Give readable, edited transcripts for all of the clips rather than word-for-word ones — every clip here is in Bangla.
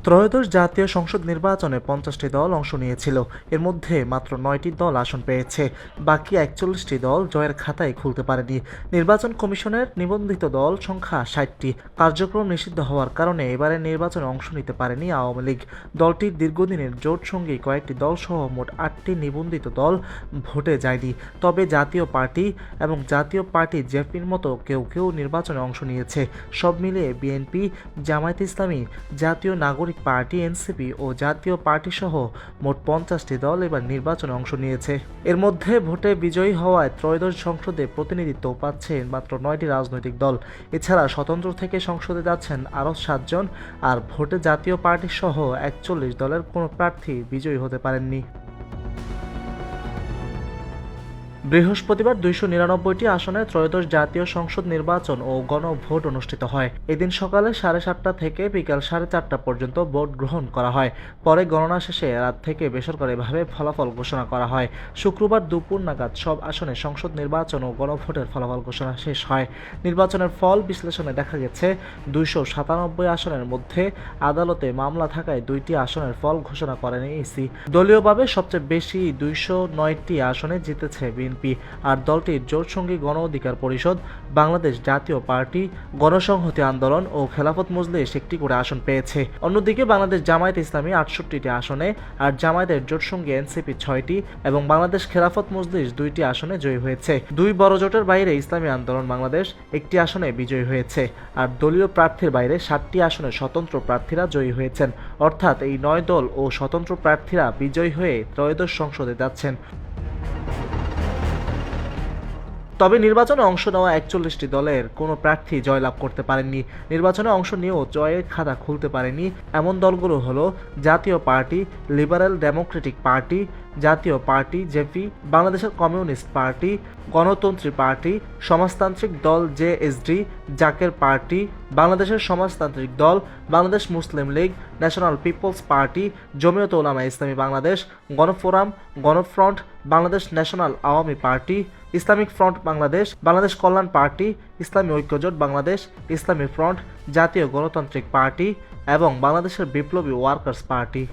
ত্রয়োদশ জাতীয় সংসদ নির্বাচনে 50টি দল অংশ নিয়েছিল। এর মধ্যে মাত্র 9টি দল আসন পেয়েছে। বাকি 41টি দল জয়ের খাতায় খুলতে পারেনি। নির্বাচন কমিশনের নিবন্ধিত দল সংখ্যা 60টি। কার্যক্রম নিষিদ্ধ হওয়ার কারণে এবারের নির্বাচনে অংশ নিতে পারেনি আওয়ামী লীগ। দলটির দীর্ঘদিনের জোট সঙ্গী কয়েকটি দলসহ মোট 8টি নিবন্ধিত দল ভোটে যায়নি। তবে জাতীয় পার্টি এবং জাতীয় পার্টি জেপির মতো কেউ কেউ নির্বাচনে অংশ নিয়েছে। সব মিলিয়ে বিএনপি, জামায়াতে ইসলামী, জাতীয় নাগরিক পার্টি এনসিপি ও জাতীয় পার্টি সহ মোট 50টি দল এবার নির্বাচনে অংশ নিয়েছে। এর মধ্যে ভোটে বিজয়ী হওয়ায় ত্রয়োদশ সংসদে প্রতিনিধিত্ব পাচ্ছে মাত্র 9টি রাজনৈতিক দল। এছাড়া স্বতন্ত্র থেকে সংসদে যাচ্ছেন আরও 7 জন। আর ভোটে জাতীয় পার্টি সহ 41 দলের কোনো প্রার্থী বিজয়ী হতে পারেননি। বৃহস্পতিবার 299টি আসনে ত্রয়োদশ জাতীয় সংসদ নির্বাচন ও গণভোট অনুষ্ঠিত হয়। এদিন সকালে 7:30টা থেকে বিকাল 4:30টা পর্যন্ত ভোট গ্রহণ করা হয়। পরে গণনা শেষে রাত থেকে বেসরকারিভাবে ফলাফল ঘোষণা করা হয়। শুক্রবার দুপুর নাগাদ সব আসনে সংসদ নির্বাচন ও গণভোটের ফলাফল ঘোষণা শেষ হয়। নির্বাচনের ফল বিশ্লেষণে দেখা গেছে 297 আসনের মধ্যে আদালতে মামলা থাকায় 2টি আসনের ফল ঘোষণা করেনি ইসি। দলীয়ভাবে সবচেয়ে বেশি 209টি আসনে জিতেছে বিএনপি। আর দলটির জোটসঙ্গী গণ অধিকার পরিষদ, বাংলাদেশ জাতীয় পার্টি, গণসংহতি আন্দোলন ও খেলাফত মজলিস একটি করে আসন পেয়েছে। অন্যদিকে বাংলাদেশ জামায়াতে ইসলামী 68টি আসনে, আর জামায়াতের জোটসঙ্গী এনসিপি 6টি এবং বাংলাদেশ খেলাফত মজলিস 2টি আসনে জয়ী হয়েছে। দুই বড় জোটের বাইরে ইসলামী আন্দোলন বাংলাদেশ একটি আসনে বিজয়ী হয়েছে। আর দলীয় প্রার্থীর বাইরে 7টি আসনে স্বতন্ত্র প্রার্থীরা জয়ী হয়েছেন। অর্থাৎ এই 9 দল ও স্বতন্ত্র প্রার্থীরা বিজয়ী হয়ে ত্রয়োদশ সংসদে যাচ্ছেন। তবে নির্বাচনে অংশ নেওয়া 41টি দলের কোনো প্রার্থী জয়লাভ করতে পারেননি। নির্বাচনে অংশ নিয়েও জয়ের খাতা খুলতে পারেনি এমন দলগুলো হলো Jatiya party, liberal democratic party, Jatiya party JP, বাংলাদেশের communist party, Ganatantri party, Samajtantrik Dal JSD, Zaker party, বাংলাদেশের Samajtantrik Dal, Bangladesh Muslim league, national peoples party, Jamiat Ulama Islami Bangladesh, Gano Forum, Gano Front, Bangladesh national Awami party, Islamic front Bangladesh, Bangladesh Kalyan party, Islami Oikya Jote Bangladesh, ইসলামী ফ্রন্ট, জাতীয় গণতান্ত্রিক পার্টি এবং বাংলাদেশের বিপ্লবী ওয়ার্কার্স পার্টি।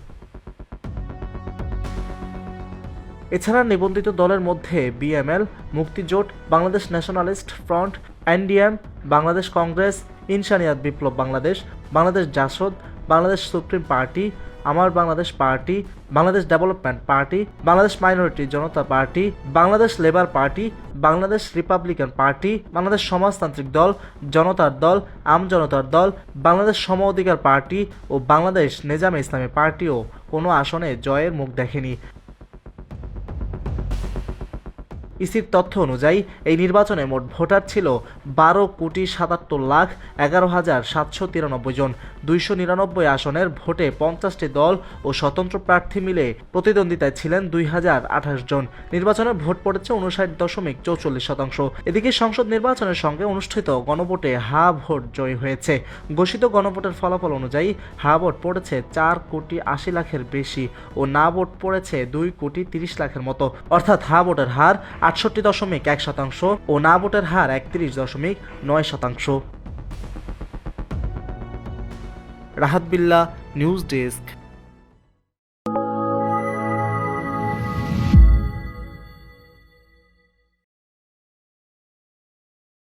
এছাড়া নিবন্ধিত দলের মধ্যে BML, Mukti Jote, Bangladesh nationalist front, NDM, Bangladesh congress, Insaniyat Biplob Bangladesh, Bangladesh Jasad, Bangladesh supreme party, Amar Bangladesh party, Bangladesh development party, Bangladesh minority Janata party, Bangladesh labour party, Bangladesh republican party, Bangladesh Samajtantrik Dal, জনতার দল, আমজনতার দল, বাংলাদেশ সম অধিকার পার্টি ও বাংলাদেশ নেজামে ইসলামী পার্টিও কোনো আসনে জয়ের মুখ দেখেনি। ইসির তথ্য অনুযায়ী এই নির্বাচনে মোট ভোটার ছিল 12,77,11,793 জন। 299 আসনের ভোটে 50টি দল ও স্বতন্ত্র প্রার্থী মিলে প্রতিদ্বন্দ্বিতায় ছিলেন 2028 জন। নির্বাচনে ভোট পড়েছে 59.44%। এদিকে সংসদ নির্বাচনের সঙ্গে অনুষ্ঠিত গণভোটে হা ভোট জয়ী হয়েছে। ঘোষিত গণভোটের ফলাফল অনুযায়ী হা ভোট পড়েছে 4,80,00,000-এর বেশি ও না ভোট পড়েছে 2,30,00,000-এর মতো। অর্থাৎ হা ভোটের হার 68.1% ও না ভোটের হার 31.9%। রাহাত বিল্লাহ, নিউজ ডেস্ক।